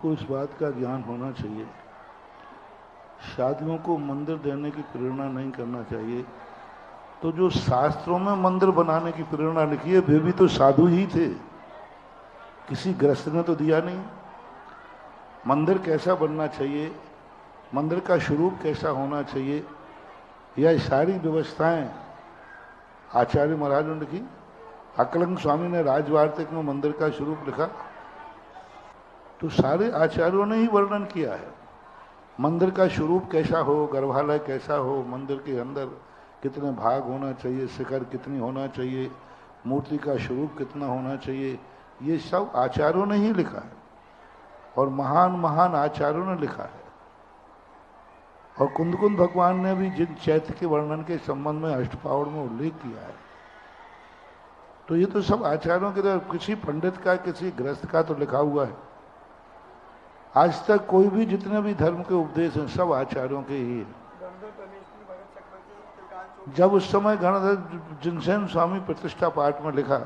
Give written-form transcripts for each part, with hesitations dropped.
को इस बात का ज्ञान होना चाहिए, शादियों को मंदिर देने की प्रेरणा नहीं करना चाहिए। तो जो शास्त्रों में मंदिर बनाने की प्रेरणा लिखी है वे भी तो साधु ही थे, किसी गृहस्थ ने तो दिया नहीं। मंदिर कैसा बनना चाहिए, मंदिर का स्वरूप कैसा होना चाहिए, यह सारी व्यवस्थाएं आचार्य महाराज ने लिखी। अकलंग स्वामी ने राजवार्तिक में मंदिर का स्वरूप लिखा। तो सारे आचार्यों ने ही वर्णन किया है मंदिर का स्वरूप कैसा हो, गर्भालय कैसा हो, मंदिर के अंदर कितने भाग होना चाहिए, शिखर कितनी होना चाहिए, मूर्ति का स्वरूप कितना होना चाहिए, ये सब आचार्यों ने ही लिखा है और महान महान आचार्यों ने लिखा है। और कुंदकुंद भगवान ने भी जिन चैत्य के वर्णन के संबंध में अष्टपावड़ में उल्लेख किया है, तो ये तो सब आचार्यों के द्वारा, किसी पंडित का किसी गृहस्थ का तो लिखा हुआ है। आज तक कोई भी जितने भी धर्म के उपदेश हैं सब आचार्यों के ही हैं। जब उस समय गणधर जिनसेन स्वामी प्रतिष्ठा पाठ में लिखा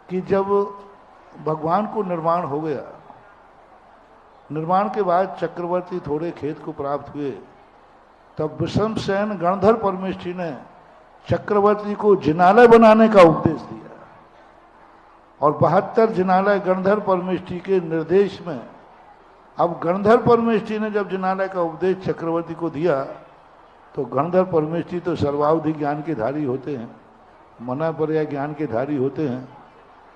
कि जब भगवान को निर्वाण हो गया, निर्माण के बाद चक्रवर्ती थोड़े खेत को प्राप्त हुए, तब विषम सेन गणधर परमेष्ठी ने चक्रवर्ती को जिनालय बनाने का उपदेश दिया और 72 जिनालय गणधर परमेष्ठी के निर्देश में। अब गणधर परमेष्ठी ने जब जिनालय का उपदेश चक्रवर्ती को दिया तो गणधर परमेष्ठी तो सर्वावधि ज्ञान के धारी होते हैं, मना पर्याय ज्ञान के धारी होते हैं,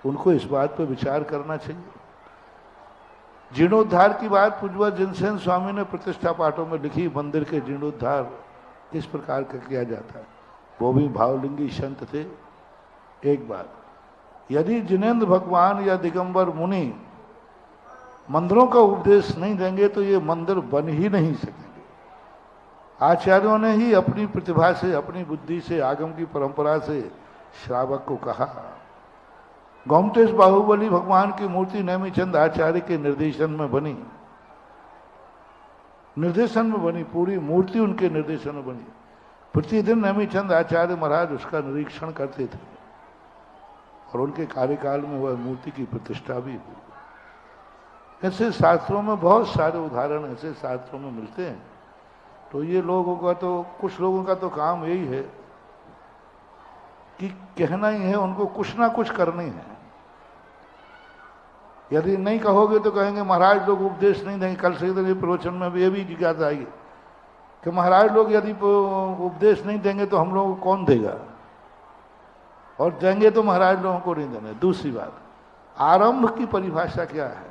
उनको इस बात पर विचार करना चाहिए। जीर्णोद्धार की बात पूज्य जिनसेन स्वामी ने प्रतिष्ठा पाठों में लिखी। मंदिर के जीर्णोद्धार किस प्रकार का किया जाता है, वो भी भावलिंगी संत थे। एक बात, यदि जिनेन्द्र भगवान या दिगंबर मुनि मंदिरों का उपदेश नहीं देंगे तो ये मंदिर बन ही नहीं सकेंगे। आचार्यों ने ही अपनी प्रतिभा से, अपनी बुद्धि से, आगम की परंपरा से श्रावक को कहा। गोमतेश बाहुबली भगवान की मूर्ति नेमीचंद आचार्य के निर्देशन में बनी, पूरी मूर्ति उनके निर्देशन में बनी। प्रतिदिन नेमीचंद आचार्य महाराज उसका निरीक्षण करते थे और उनके कार्यकाल में वह मूर्ति की प्रतिष्ठा भी हुई। ऐसे शास्त्रों में बहुत सारे उदाहरण ऐसे शास्त्रों में मिलते हैं। तो ये लोगों का तो, कुछ लोगों का तो काम यही है कि कहना ही है, उनको कुछ ना कुछ करनी है। यदि नहीं कहोगे तो कहेंगे महाराज लोग उपदेश नहीं देंगे। कल से प्रवचन में भी ये भी जिज्ञासा आएगी कि महाराज लोग यदि उपदेश नहीं देंगे तो हम लोगों को कौन देगा, और देंगे तो महाराज लोगों को नहीं देंगे। दूसरी बात, आरंभ की परिभाषा क्या है?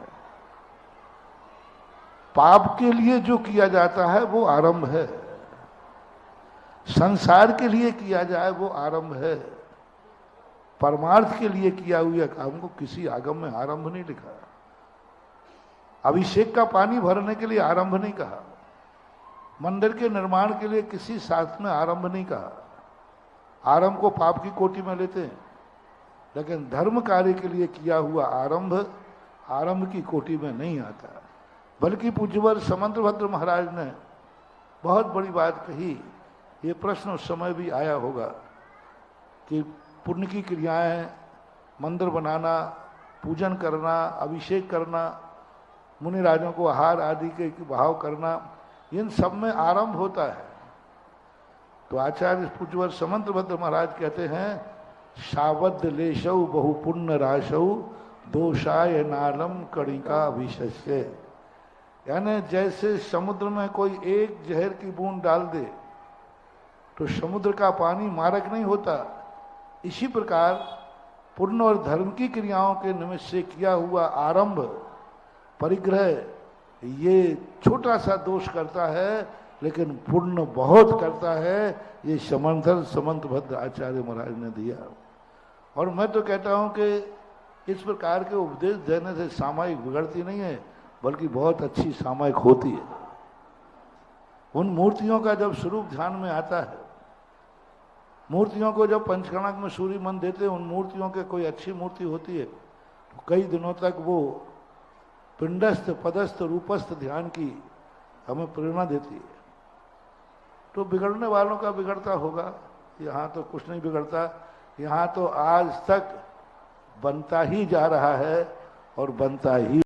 पाप के लिए जो किया जाता है वो आरंभ है, संसार के लिए किया जाए वो आरंभ है। परमार्थ के लिए किया हुआ काम को किसी आगम में आरंभ नहीं लिखा। अभिषेक का पानी भरने के लिए आरंभ नहीं कहा, मंदिर के निर्माण के लिए किसी शास्त्र ने आरंभ नहीं कहा। आरंभ को पाप की कोटि में लेते हैं, लेकिन धर्म कार्य के लिए किया हुआ आरंभ आरंभ की कोटि में नहीं आता। बल्कि पूज्यवर समंतभद्र महाराज ने बहुत बड़ी बात कही। ये प्रश्न उस समय भी आया होगा कि पुण्य की क्रियाएं, मंदिर बनाना, पूजन करना, अभिषेक करना, मुनि राजों को आहार आदि के भाव करना, इन सब में आरंभ होता है। तो आचार्य पूज्यवर समंतभद्र महाराज कहते हैं, शावद लेशौ बहु पुण्य राशौ दोषाय नालम कणिका विशस्य। यानी जैसे समुद्र में कोई एक जहर की बूंद डाल दे तो समुद्र का पानी मारक नहीं होता, इसी प्रकार पुण्य और धर्म की क्रियाओं के निमित्त से किया हुआ आरंभ, परिग्रह, ये छोटा सा दोष करता है लेकिन पुण्य बहुत करता है। ये समंतभद्र आचार्य महाराज ने दिया। और मैं तो कहता हूं कि इस प्रकार के उपदेश देने से सामायिक बिगड़ती नहीं है, बल्कि बहुत अच्छी सामायिक होती है। उन मूर्तियों का जब स्वरूप ध्यान में आता है, मूर्तियों को जब पंचकर्णक में सूर्य मन देते हैं, उन मूर्तियों के कोई अच्छी मूर्ति होती है तो कई दिनों तक वो पिंडस्थ पदस्थ रूपस्थ ध्यान की हमें प्रेरणा देती है। तो बिगड़ने वालों का बिगड़ता होगा, यहाँ तो कुछ नहीं बिगड़ता। यहाँ तो आज तक बनता ही जा रहा है और बनता ही